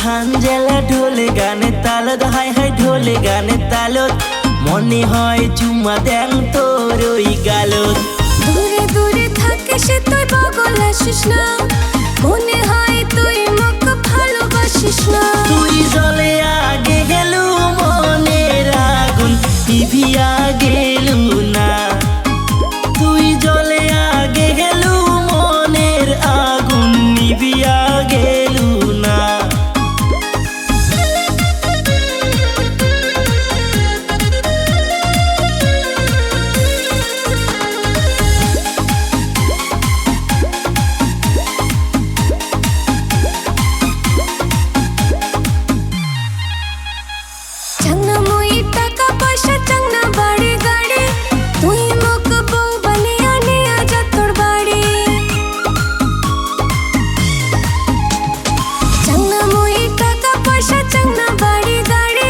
খান জেলা ঢোলে গানে তালত হাই হাই ঢোলে গানে তালত মনে হয় চুমা দেন তোর ওই গালত। দূরে দূরে থাকে সে তুই বগল আসিস না, মনে হয় তুই মুখ ভালোবাসিস না। তুই জলে আগে গেলু মনের আগুন নিভিয়া গেলু না, তুই জলে আগে গেলু মনের আগুন নিভিয়া গেলু না। চাংনা মই টাকা পয়সা চাংনা বাড়ি গাড়ি, তুই মুখ বউ বানিয়া নিয়া যা তোর বাড়ি। চাংনা মই টাকা পয়সা চাংনা বাড়ি গাড়ি,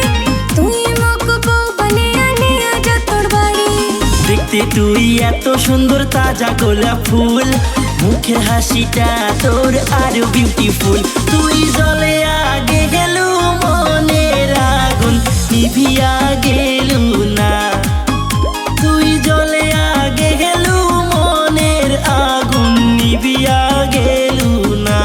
তুই মুখ বউ বানিয়া নিয়া যা তোর বাড়ি। দেখতে তুই এত সুন্দর তাজা গোলাপ ফুল, মুখের হাসিটা তোর আরো বিউটিফুল। তুই জলে আগে গেলু মনের আগুন নিভিয়া গেলু না, তুই জলে আগে গেলু মনের আগুন নিভিয়া গেলু না।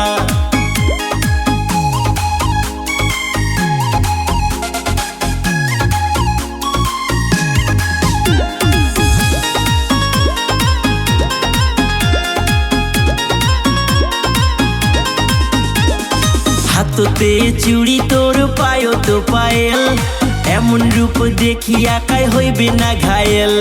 হাততে চুড়ি তোর পায়ো তো পায়েল, এমন রূপ দেখি একাই হইবে না ঘায়েল।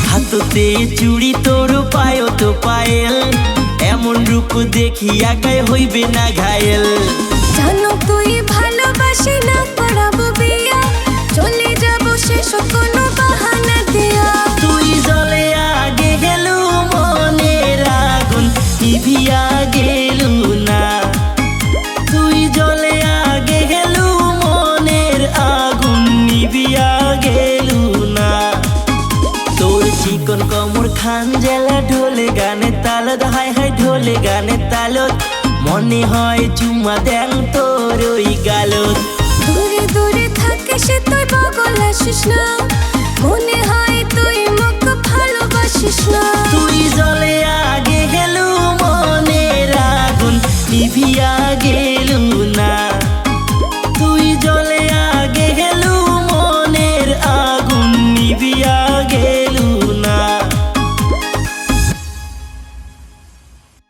হাততে চুড়ি তোর পায়ো তো পায়েল, এমন রূপ দেখি একাই হইবে না ঘায়েল। জানো তুই ভালোবাসি না করাবো বিয়া, চলে যাবো শেষ কোনো বাহানা দিয়া। তুই জলে আগে গেলু মনের আগুন নিভিয়া গেলু না, তুই জলে আগে গেলু মনের আগুন নিভিয়া গেলু না। তোর চিকন কমর খান জেলা ঢোলে গানে তালত হাই হাই ঢোলে গানে তালত মনে হয় চুমা দেন তোর ওই গালত। দূরে দূরে থাকে সে তুই বগল আসিস না, মনে হয় তুই মুখ ভালোবাসিস না। তুই জলে আগে গেলু মনের আগুন নিভিয়া গে